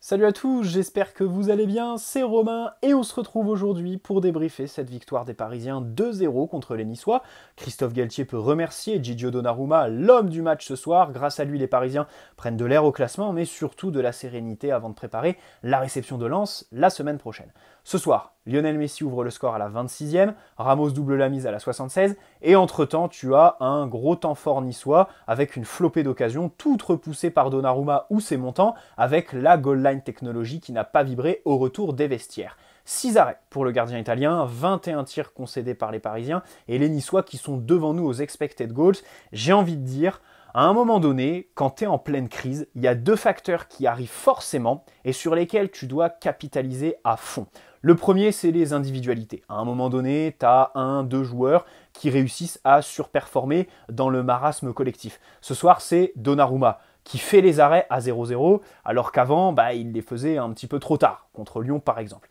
Salut à tous, j'espère que vous allez bien, c'est Romain et on se retrouve aujourd'hui pour débriefer cette victoire des Parisiens 2-0 contre les Niçois. Christophe Galtier peut remercier Gigio Donnarumma, l'homme du match ce soir. Grâce à lui, les Parisiens prennent de l'air au classement, mais surtout de la sérénité avant de préparer la réception de Lens la semaine prochaine. Ce soir, Lionel Messi ouvre le score à la 26e, Ramos double la mise à la 76, et entre-temps, tu as un gros temps fort niçois avec une flopée d'occasions, toutes repoussées par Donnarumma ou ses montants, avec la goal line technologie qui n'a pas vibré au retour des vestiaires. 6 arrêts pour le gardien italien, 21 tirs concédés par les Parisiens, et les Niçois qui sont devant nous aux expected goals. J'ai envie de dire, à un moment donné, quand tu es en pleine crise, il y a deux facteurs qui arrivent forcément et sur lesquels tu dois capitaliser à fond. Le premier, c'est les individualités. À un moment donné, tu as un, deux joueurs qui réussissent à surperformer dans le marasme collectif. Ce soir, c'est Donnarumma qui fait les arrêts à 0-0, alors qu'avant, il les faisait un petit peu trop tard, contre Lyon par exemple.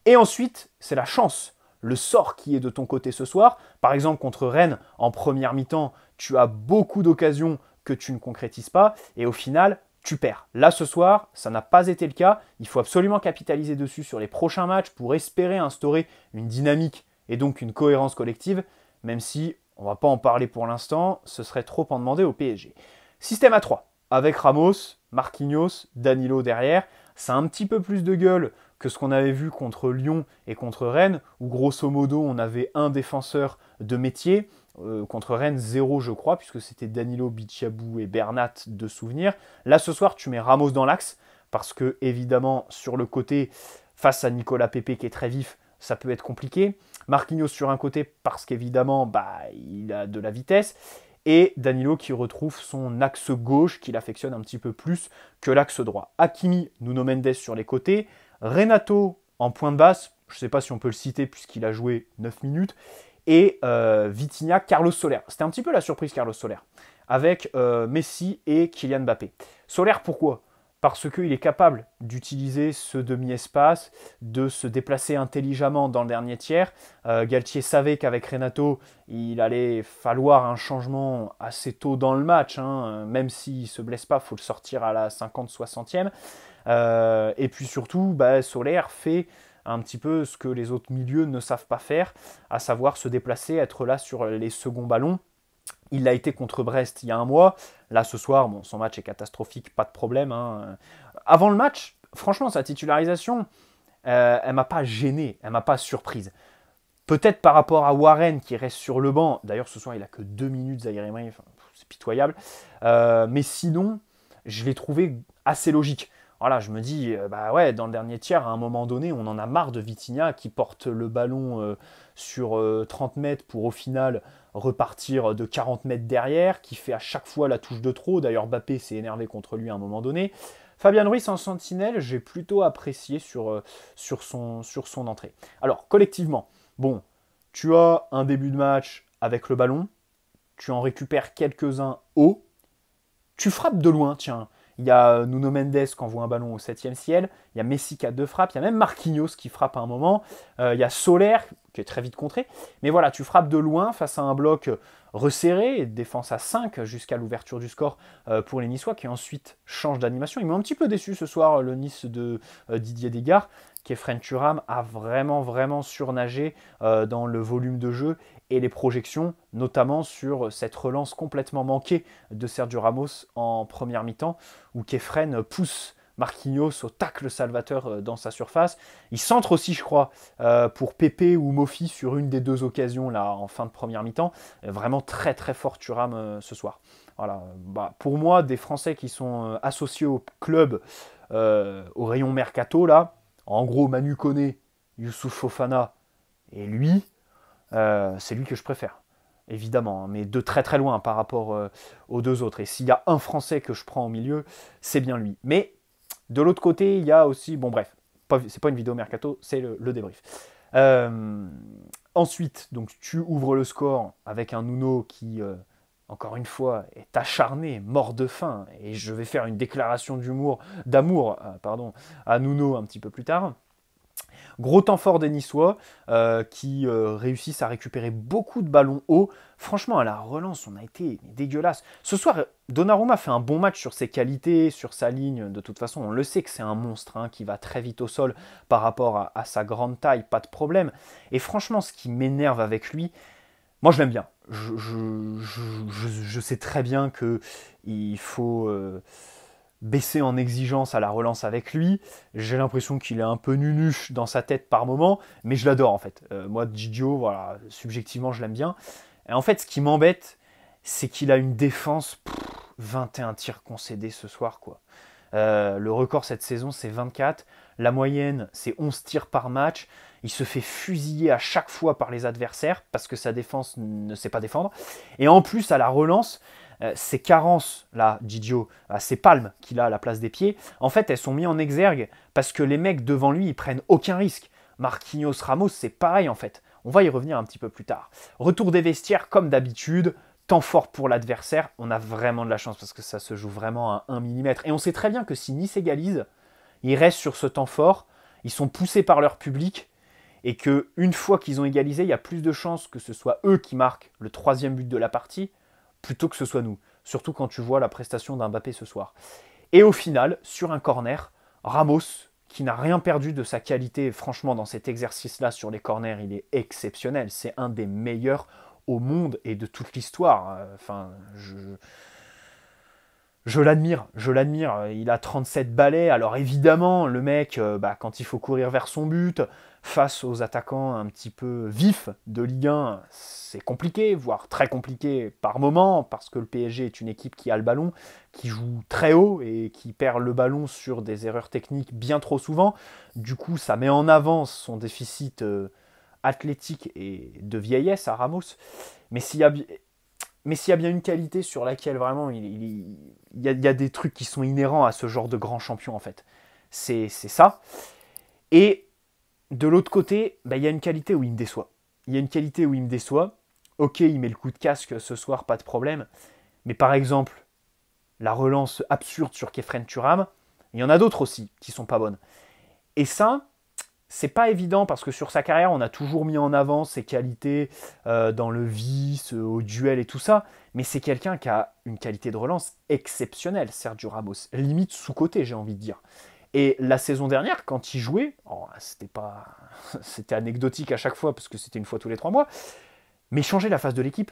Et ensuite, c'est la chance, le sort qui est de ton côté ce soir. Par exemple, contre Rennes, en première mi-temps, tu as beaucoup d'occasions que tu ne concrétises pas, et au final, tu perds. Là, ce soir, ça n'a pas été le cas. Il faut absolument capitaliser dessus sur les prochains matchs pour espérer instaurer une dynamique et donc une cohérence collective, même si on ne va pas en parler pour l'instant, ce serait trop en demander au PSG. Système à 3, avec Ramos, Marquinhos, Danilo derrière. Ça a un petit peu plus de gueule que ce qu'on avait vu contre Lyon et contre Rennes, où grosso modo on avait un défenseur de métier. Contre Rennes, 0 je crois, puisque c'était Danilo, Bichabou et Bernat de souvenir. Là ce soir tu mets Ramos dans l'axe, parce que évidemment sur le côté, face à Nicolas Pepe qui est très vif, ça peut être compliqué. Marquinhos sur un côté parce qu'évidemment il a de la vitesse. Et Danilo qui retrouve son axe gauche qu'il affectionne un petit peu plus que l'axe droit. Hakimi, Nuno Mendes sur les côtés. Renato en point de basse, je ne sais pas si on peut le citer puisqu'il a joué 9 minutes. Et Vitinha, Carlos Soler. C'était un petit peu la surprise Carlos Soler. Avec Messi et Kylian Mbappé. Soler pourquoi ? Parce qu'il est capable d'utiliser ce demi-espace, de se déplacer intelligemment dans le dernier tiers. Galtier savait qu'avec Renato, il allait falloir un changement assez tôt dans le match. Même s'il ne se blesse pas, il faut le sortir à la 50-60e. Et puis surtout, Soler fait un petit peu ce que les autres milieux ne savent pas faire, à savoir se déplacer, être là sur les seconds ballons. Il l'a été contre Brest il y a un mois. Là, ce soir, son match est catastrophique, pas de problème. Avant le match, franchement, sa titularisation, elle m'a pas gêné, elle m'a pas surprise. Peut-être par rapport à Warren qui reste sur le banc. D'ailleurs, ce soir, il a que 2 minutes, Zaïre Emery, c'est pitoyable. Mais sinon, je l'ai trouvé assez logique. Voilà, je me dis, dans le dernier tiers, à un moment donné, on en a marre de Vitinha qui porte le ballon sur 30 mètres pour au final repartir de 40 mètres derrière, qui fait à chaque fois la touche de trop. D'ailleurs, Mbappé s'est énervé contre lui à un moment donné. Fabien Ruiz en sentinelle, j'ai plutôt apprécié sur son entrée. Alors, collectivement, bon, tu as un début de match avec le ballon, tu en récupères quelques-uns haut, tu frappes de loin, tiens. Il y a Nuno Mendes qui envoie un ballon au 7e ciel. Il y a Messi qui a 2 frappes. Il y a même Marquinhos qui frappe à un moment. Il y a Soler qui est très vite contré. Mais voilà, tu frappes de loin face à un bloc resserré, défense à 5 jusqu'à l'ouverture du score pour les Niçois qui ensuite changent d'animation. Ils m'ont un petit peu déçu ce soir, le Nice de Didier Desgard. Kefren Turam a vraiment surnagé dans le volume de jeu et les projections, notamment sur cette relance complètement manquée de Sergio Ramos en première mi-temps, où Kefren pousse Marquinhos au tacle salvateur dans sa surface. Il centre aussi, je crois, pour Pepe ou Mofi sur une des deux occasions là en fin de première mi-temps. Vraiment très fort Thuram ce soir. Voilà. Pour moi, des Français qui sont associés au club, au rayon mercato là, en gros Manu Koné, Youssouf Fofana et lui, c'est lui que je préfère. Évidemment, mais de très loin par rapport aux deux autres. Et s'il y a un Français que je prends au milieu, c'est bien lui. Mais de l'autre côté, il y a aussi... Bon bref, c'est pas une vidéo mercato, c'est le débrief. Ensuite, donc tu ouvres le score avec un Nuno qui, encore une fois, est acharné, mort de faim. Et je vais faire une déclaration d'amour à Nuno un petit peu plus tard. Gros temps fort des Niçois qui réussissent à récupérer beaucoup de ballons hauts. Franchement, à la relance, on a été dégueulasse. Ce soir, Donnarumma fait un bon match sur ses qualités, sur sa ligne. De toute façon, on le sait que c'est un monstre qui va très vite au sol par rapport à sa grande taille, pas de problème. Et franchement, ce qui m'énerve avec lui, moi je l'aime bien. Je sais très bien qu'il faut baisser en exigence à la relance avec lui. J'ai l'impression qu'il est un peu nunuche dans sa tête par moment, mais je l'adore en fait. Moi, Gigio, voilà, subjectivement, je l'aime bien. Et en fait, ce qui m'embête, c'est qu'il a une défense, 21 tirs concédés ce soir, quoi. Le record cette saison, c'est 24. La moyenne, c'est 11 tirs par match. Il se fait fusiller à chaque fois par les adversaires parce que sa défense ne sait pas défendre. Et en plus, à la relance, ses carences, là, Gigio, ses palmes qu'il a à la place des pieds, en fait, elles sont mises en exergue parce que les mecs devant lui, ils prennent aucun risque. Marquinhos, Ramos, c'est pareil en fait. On va y revenir un petit peu plus tard. Retour des vestiaires, comme d'habitude. Temps fort pour l'adversaire. On a vraiment de la chance parce que ça se joue vraiment à 1 mm. Et on sait très bien que si Nice égalise, ils restent sur ce temps fort. Ils sont poussés par leur public. Et qu'une fois qu'ils ont égalisé, il y a plus de chances que ce soit eux qui marquent le 3e but de la partie plutôt que ce soit nous. Surtout quand tu vois la prestation d'Mbappé ce soir. Et au final, sur un corner, Ramos, qui n'a rien perdu de sa qualité, franchement, dans cet exercice-là sur les corners, il est exceptionnel. C'est un des meilleurs au monde et de toute l'histoire. Enfin, je l'admire. Il a 37 balais. Alors évidemment, le mec, quand il faut courir vers son but, face aux attaquants un petit peu vifs de Ligue 1, c'est compliqué, voire très compliqué par moment, parce que le PSG est une équipe qui a le ballon, qui joue très haut et qui perd le ballon sur des erreurs techniques bien trop souvent. Du coup, ça met en avant son déficit athlétique et de vieillesse à Ramos. Mais s'il y a bien une qualité sur laquelle vraiment il y a des trucs qui sont inhérents à ce genre de grand champion en fait. C'est ça. Et de l'autre côté, il y a une qualité où il me déçoit. Ok, il met le coup de casque ce soir, pas de problème. Mais par exemple, la relance absurde sur Khéphren Thuram, il y en a d'autres aussi qui sont pas bonnes. Et ça, c'est pas évident parce que sur sa carrière, on a toujours mis en avant ses qualités dans le vice, au duel et tout ça. Mais c'est quelqu'un qui a une qualité de relance exceptionnelle, Sergio Ramos. Limite sous-coté, j'ai envie de dire. Et la saison dernière, quand il jouait, c'était anecdotique à chaque fois parce que c'était une fois tous les 3 mois, mais il changeait la face de l'équipe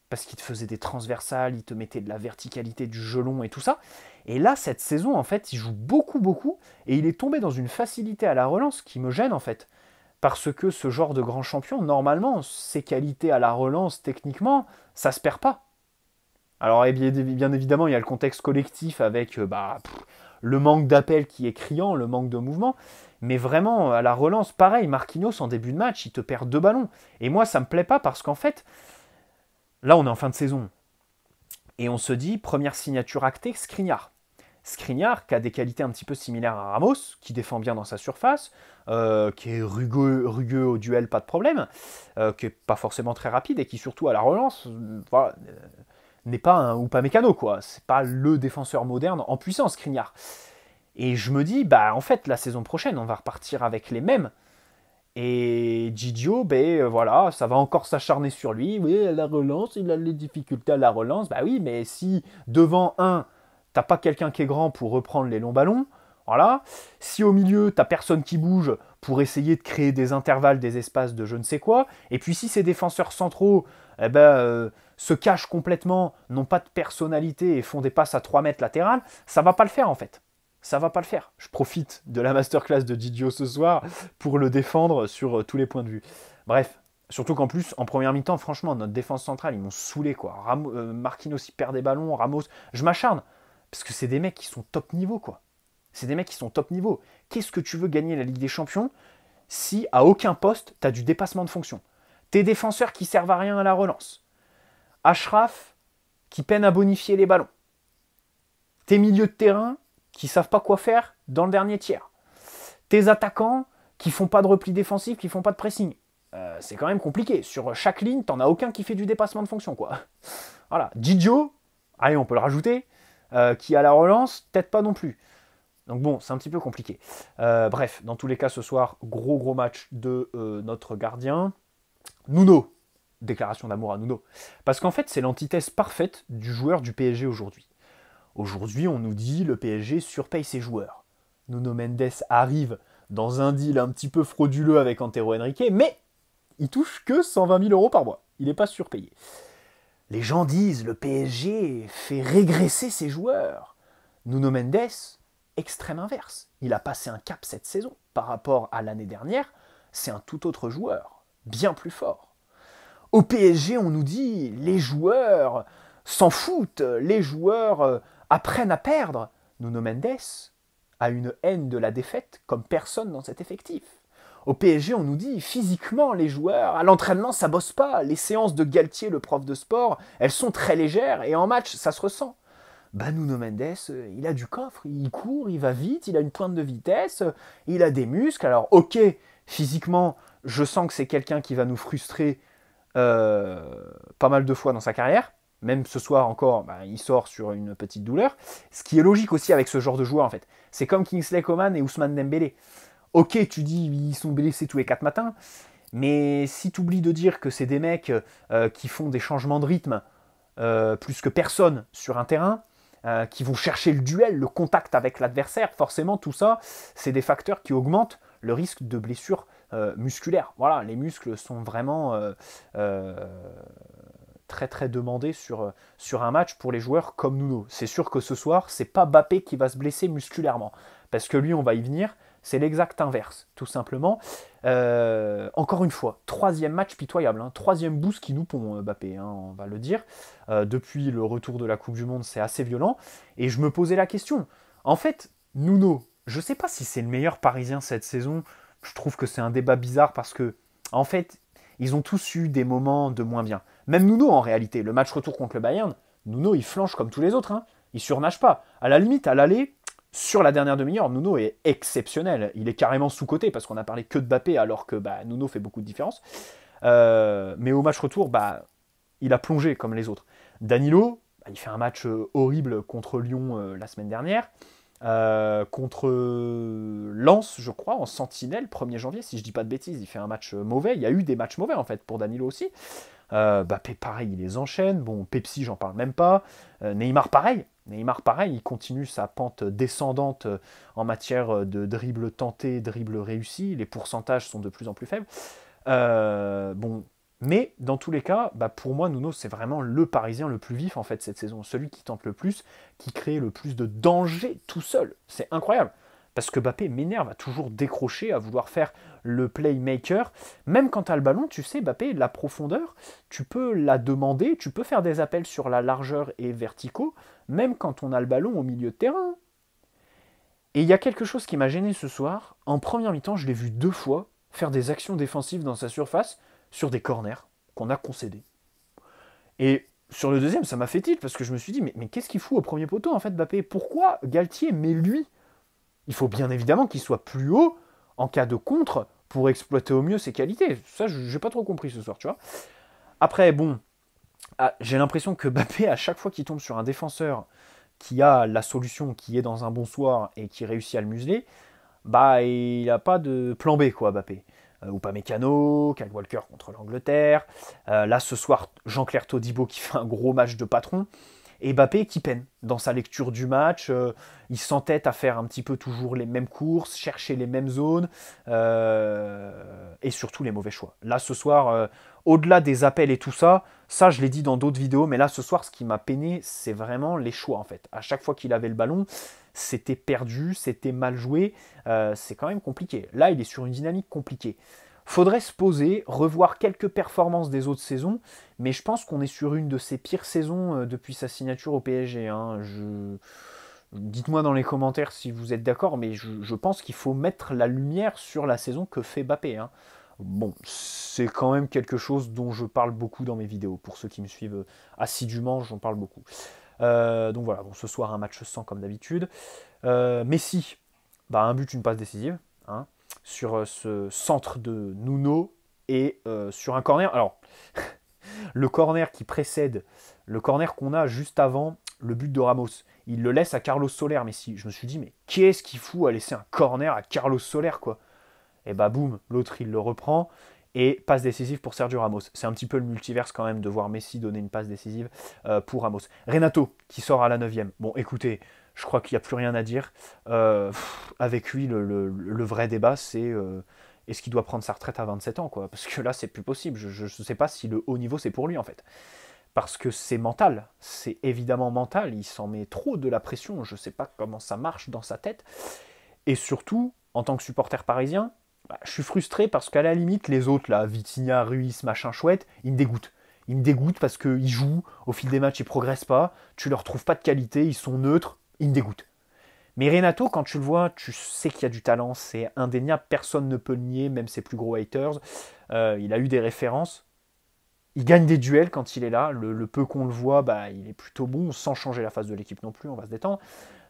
parce qu'il te faisait des transversales, il te mettait de la verticalité du gelon et tout ça. Et là, cette saison, en fait, il joue beaucoup et il est tombé dans une facilité à la relance qui me gêne en fait. Parce que ce genre de grand champion, normalement, ses qualités à la relance, techniquement, ça se perd pas. Alors, bien évidemment, il y a le contexte collectif avec le manque d'appel qui est criant, le manque de mouvement. Mais vraiment, à la relance, pareil, Marquinhos, en début de match, il te perd 2 ballons. Et moi, ça me plaît pas parce qu'en fait, là, on est en fin de saison. Et on se dit, première signature actée, Skriniar. Skriniar, qui a des qualités un petit peu similaires à Ramos, qui défend bien dans sa surface, qui est rugueux au duel, pas de problème, qui n'est pas forcément très rapide et qui surtout à la relance, n'est pas un Upamecano, quoi. C'est pas le défenseur moderne en puissance, Skriniar. Et je me dis, en fait, la saison prochaine, on va repartir avec les mêmes. Et Gigio, voilà, ça va encore s'acharner sur lui. Oui, à la relance, il a les difficultés à la relance. Oui, mais si devant t'as pas quelqu'un qui est grand pour reprendre les longs ballons, voilà. Si au milieu, t'as personne qui bouge pour essayer de créer des intervalles, des espaces de je ne sais quoi, et puis si ces défenseurs centraux se cachent complètement, n'ont pas de personnalité et font des passes à 3 mètres latérales, ça va pas le faire en fait. Ça va pas le faire. Je profite de la masterclass de Gigio ce soir pour le défendre sur tous les points de vue. Bref, surtout qu'en plus, en première mi-temps, franchement, notre défense centrale, ils m'ont saoulé, quoi. Marquinhos, il perd des ballons, Ramos, je m'acharne. Parce que c'est des mecs qui sont top niveau, quoi. C'est des mecs qui sont top niveau. Qu'est-ce que tu veux gagner la Ligue des Champions si à aucun poste, tu as du dépassement de fonction? Tes défenseurs qui servent à rien à la relance. Achraf qui peine à bonifier les ballons. Tes milieux de terrain qui savent pas quoi faire dans le dernier tiers. Tes attaquants qui font pas de repli défensif, qui font pas de pressing. C'est quand même compliqué. Sur chaque ligne, t'en as aucun qui fait du dépassement de fonction, quoi. Voilà. Gigio, allez, on peut le rajouter, qui a la relance, peut-être pas non plus. Donc bon, c'est un petit peu compliqué. Bref, dans tous les cas, ce soir, gros match de notre gardien. Nuno, déclaration d'amour à Nuno. Parce qu'en fait, c'est l'antithèse parfaite du joueur du PSG aujourd'hui. Aujourd'hui, on nous dit le PSG surpaye ses joueurs. Nuno Mendes arrive dans un deal un petit peu frauduleux avec Antero Henrique, mais il touche que 120 000 euros par mois. Il n'est pas surpayé. Les gens disent le PSG fait régresser ses joueurs. Nuno Mendes, extrême inverse. Il a passé un cap cette saison. Par rapport à l'année dernière, c'est un tout autre joueur, bien plus fort. Au PSG, on nous dit les joueurs s'en foutent, les joueurs apprennent à perdre. Nuno Mendes a une haine de la défaite comme personne dans cet effectif. Au PSG, on nous dit physiquement, les joueurs, à l'entraînement, ça bosse pas. Les séances de Galtier, le prof de sport, elles sont très légères et en match, ça se ressent. Bah, Nuno Mendes, il a du coffre, il court, il va vite, il a une pointe de vitesse, il a des muscles. Alors, ok, physiquement, je sens que c'est quelqu'un qui va nous frustrer pas mal de fois dans sa carrière. Même ce soir encore, bah, il sort sur une petite douleur. Ce qui est logique aussi avec ce genre de joueur, en fait. C'est comme Kingsley Coman et Ousmane Dembélé. Ok, tu dis ils sont blessés tous les 4 matins, mais si tu oublies de dire que c'est des mecs qui font des changements de rythme plus que personne sur un terrain, qui vont chercher le duel, le contact avec l'adversaire, forcément tout ça, c'est des facteurs qui augmentent le risque de blessure musculaire. Voilà, les muscles sont vraiment très demandés sur un match pour les joueurs comme Nuno. C'est sûr que ce soir, c'est pas Mbappé qui va se blesser musculairement, parce que lui, on va y venir, c'est l'exact inverse, tout simplement. Encore une fois, troisième match pitoyable, hein, troisième boost qui nous pond Mbappé, hein, on va le dire. Depuis le retour de la Coupe du Monde, c'est assez violent. Et je me posais la question. En fait, Nuno, je ne sais pas si c'est le meilleur Parisien cette saison. Je trouve que c'est un débat bizarre parce que, en fait, ils ont tous eu des moments de moins bien. Même Nuno, en réalité, le match retour contre le Bayern, Nuno, il flanche comme tous les autres. Hein. Il surnage pas. À la limite, à l'aller, sur la dernière demi-heure, Nuno est exceptionnel. Il est carrément sous-coté parce qu'on a parlé que de Mbappé alors que Nuno fait beaucoup de différence. Mais au match retour, il a plongé comme les autres. Danilo, il fait un match horrible contre Lyon la semaine dernière. Contre Lens, je crois, en sentinelle, 1er janvier, si je dis pas de bêtises, il fait un match mauvais. Il y a eu des matchs mauvais en fait pour Danilo aussi. Mbappé, pareil, il les enchaîne. Bon, Pepsi, j'en parle même pas. Neymar, pareil. Neymar, pareil, il continue sa pente descendante en matière de dribble tenté, dribble réussi. Les pourcentages sont de plus en plus faibles. Bon, mais dans tous les cas, pour moi, Nuno, c'est vraiment le Parisien le plus vif en fait cette saison. Celui qui tente le plus, qui crée le plus de danger tout seul. C'est incroyable. Parce que Mbappé m'énerve à toujours décrocher, à vouloir faire le playmaker. Même quand tu as le ballon, tu sais, Mbappé, la profondeur, tu peux la demander, tu peux faire des appels sur la largeur et verticaux, même quand on a le ballon au milieu de terrain. Et il y a quelque chose qui m'a gêné ce soir. En première mi-temps, je l'ai vu 2 fois faire des actions défensives dans sa surface sur des corners qu'on a concédés. Et sur le deuxième, ça m'a fait tilt parce que je me suis dit, mais qu'est-ce qu'il fout au premier poteau en fait, Mbappé? Pourquoi Galtier met lui? Il faut bien évidemment qu'il soit plus haut en cas de contre pour exploiter au mieux ses qualités. Ça, je n'ai pas trop compris ce soir, tu vois. Après, bon, j'ai l'impression que Mbappé, à chaque fois qu'il tombe sur un défenseur qui a la solution, qui est dans un bon soir et qui réussit à le museler, il n'a pas de plan B, quoi, Mbappé. Ou pas Mécano, Kyle Walker contre l'Angleterre. Là, ce soir, Jean-Claire Todibo qui fait un gros match de patron. Et Mbappé qui peine dans sa lecture du match. Il s'entête à faire un petit peu toujours les mêmes courses, chercher les mêmes zones. Et surtout les mauvais choix. Là, ce soir, au-delà des appels et tout ça, je l'ai dit dans d'autres vidéos, mais là, ce soir, ce qui m'a peiné, c'est vraiment les choix, en fait. À chaque fois qu'il avait le ballon, c'était perdu, c'était mal joué. C'est quand même compliqué. Là, il est sur une dynamique compliquée. Faudrait se poser, revoir quelques performances des autres saisons, mais je pense qu'on est sur une de ses pires saisons depuis sa signature au PSG. Hein. Dites-moi dans les commentaires si vous êtes d'accord, mais je pense qu'il faut mettre la lumière sur la saison que fait Mbappé. Hein. Bon, c'est quand même quelque chose dont je parle beaucoup dans mes vidéos. Pour ceux qui me suivent assidûment, j'en parle beaucoup. Donc voilà, bon, ce soir un match sans comme d'habitude. Messi, un but, une passe décisive. Hein, sur ce centre de Nuno et sur un corner. Alors, le corner qui précède, le corner qu'on a juste avant, le but de Ramos, il le laisse à Carlos Soler. Mais si, je me suis dit, mais qu'est-ce qu'il fout à laisser un corner à Carlos Soler, quoi? Et bah boum, l'autre il le reprend et passe décisive pour Sergio Ramos. C'est un petit peu le multiverse quand même de voir Messi donner une passe décisive pour Ramos. Renato qui sort à la 9e. Bon écoutez, je crois qu'il n'y a plus rien à dire. Avec lui, le vrai débat c'est est-ce qu'il doit prendre sa retraite à 27 ans, quoi? Parce que là c'est plus possible. Je ne sais pas si le haut niveau c'est pour lui en fait. Parce que c'est mental, c'est évidemment mental, il s'en met trop de la pression, je ne sais pas comment ça marche dans sa tête. Et surtout, en tant que supporter parisien, bah, je suis frustré parce qu'à la limite, les autres, là, Vitinha, Ruiz, machin chouette, ils me dégoûtent. Ils me dégoûtent parce qu'ils jouent, au fil des matchs, ils progressent pas, tu leur trouves pas de qualité, ils sont neutres, ils me dégoûtent. Mais Renato, quand tu le vois, tu sais qu'il y a du talent, c'est indéniable, personne ne peut le nier, même ses plus gros haters. Il a eu des références. Il gagne des duels quand il est là. Le peu qu'on le voit, bah, il est plutôt bon, sans changer la phase de l'équipe non plus, on va se détendre.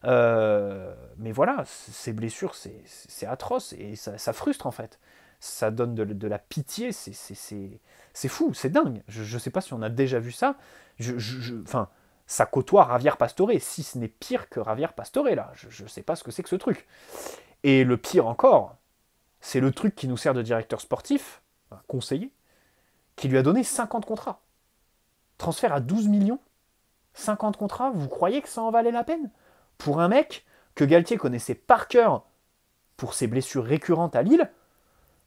Mais voilà, ces blessures, c'est atroce et ça frustre en fait. Ça donne de la pitié, c'est fou, c'est dingue. Je ne sais pas si on a déjà vu ça. Enfin, ça côtoie Javier Pastore, si ce n'est pire que Javier Pastore là. Je ne sais pas ce que c'est que ce truc. Et le pire encore, c'est le truc qui nous sert de directeur sportif, un conseiller, qui lui a donné 50 contrats. Transfert à 12 millions, 50 contrats, vous croyez que ça en valait la peine? Pour un mec que Galtier connaissait par cœur pour ses blessures récurrentes à Lille,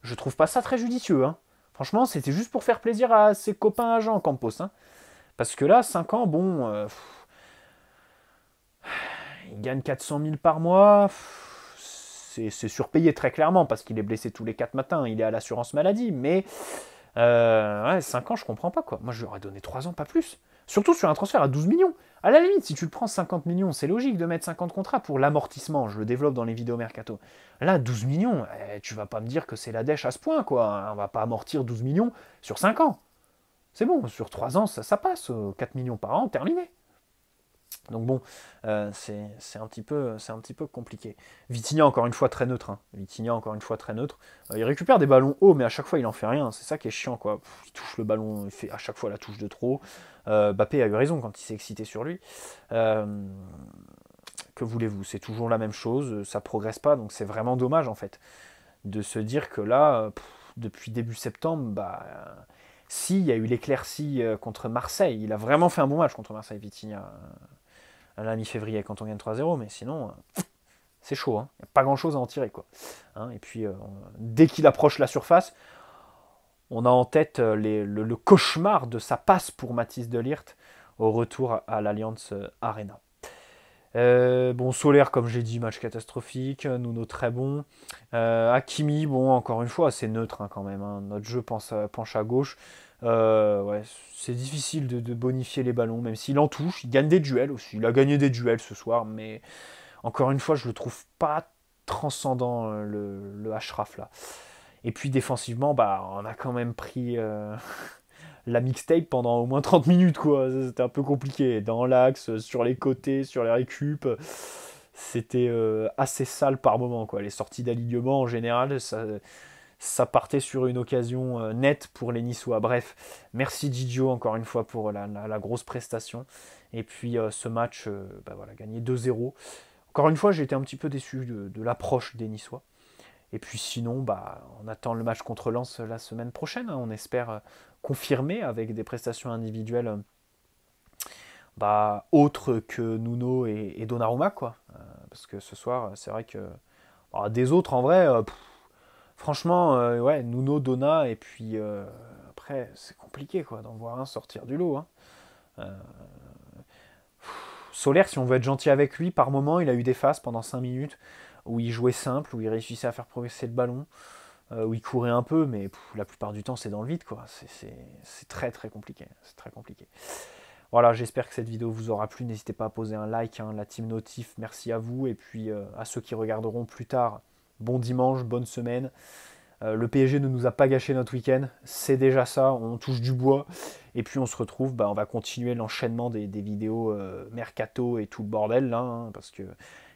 je trouve pas ça très judicieux. Hein. Franchement, c'était juste pour faire plaisir à ses copains agents Campos. Hein. Parce que là, 5 ans, bon, il gagne 400 000 par mois. C'est surpayé très clairement parce qu'il est blessé tous les 4 matins. Il est à l'assurance maladie. Mais ouais, 5 ans, je comprends pas quoi. Moi, je lui aurais donné 3 ans, pas plus. Surtout sur un transfert à 12 millions. À la limite, si tu le prends 50 millions, c'est logique de mettre 50 contrats pour l'amortissement. Je le développe dans les vidéos mercato. Là, 12 millions, tu vas pas me dire que c'est la dèche à ce point, quoi. On va pas amortir 12 millions sur 5 ans. C'est bon, sur 3 ans, ça passe. 4 millions par an, terminé. Donc bon, c'est un petit peu compliqué. Vitinha encore une fois très neutre. Hein. Vitinha encore une fois très neutre. Il récupère des ballons hauts, mais à chaque fois il en fait rien. C'est ça qui est chiant, quoi. Il touche le ballon, il fait à chaque fois la touche de trop. Bappé a eu raison quand il s'est excité sur lui. Que voulez-vous? C'est toujours la même chose. Ça progresse pas, donc c'est vraiment dommage en fait de se dire que là, depuis début septembre, bah si il y a eu l'éclaircie contre Marseille, il a vraiment fait un bon match contre Marseille, Vitinha. À la mi-février quand on gagne 3-0, mais sinon, c'est chaud. Hein. Il n'y a pas grand-chose à en tirer. Quoi. Hein, et puis, dès qu'il approche la surface, on a en tête le cauchemar de sa passe pour Mathys de Ligt au retour à l'Allianz Arena. Bon, Solaire, comme j'ai dit, match catastrophique. Nuno, très bon. Hakimi, bon, encore une fois, c'est neutre hein, quand même. Hein. Notre jeu penche à gauche. Ouais, c'est difficile de bonifier les ballons, même s'il en touche. Il gagne des duels aussi. Il a gagné des duels ce soir, mais encore une fois, je le trouve pas transcendant, le Ashraf là. Et puis défensivement, bah, on a quand même pris la mixtape pendant au moins 30 minutes, quoi. C'était un peu compliqué. Dans l'axe, sur les côtés, sur les récup. C'était assez sale par moment, quoi. Les sorties d'alignement, en général, ça partait sur une occasion nette pour les Niçois. Bref, merci Gigio encore une fois pour la grosse prestation. Et puis ce match, bah voilà, gagné 2-0. Encore une fois, j'ai été un petit peu déçu de l'approche des Niçois. Et puis sinon, bah, on attend le match contre Lens la semaine prochaine. Hein. On espère confirmer avec des prestations individuelles bah, autres que Nuno et Donnarumma. Quoi. Parce que ce soir, c'est vrai que bah, des autres, en vrai, franchement, ouais, Nuno, Donna, et puis après, c'est compliqué quoi, d'en voir un sortir du lot. Hein. Solaire, si on veut être gentil avec lui, par moment, il a eu des phases pendant 5 minutes où il jouait simple, où il réussissait à faire progresser le ballon, où il courait un peu, mais la plupart du temps, c'est dans le vide. Quoi. C'est très très compliqué. C'est très compliqué. Voilà, j'espère que cette vidéo vous aura plu. N'hésitez pas à poser un like, hein, la team Notif, merci à vous. Et puis à ceux qui regarderont plus tard, bon dimanche, bonne semaine. Le PSG ne nous a pas gâché notre week-end, c'est déjà ça, on touche du bois. Et puis on se retrouve, bah, on va continuer l'enchaînement des vidéos mercato et tout le bordel là, hein, parce que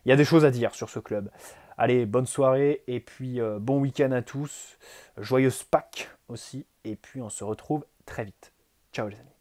il y a des choses à dire sur ce club. Allez, bonne soirée et puis bon week-end à tous, joyeuse Pâques aussi, et puis on se retrouve très vite. Ciao les amis.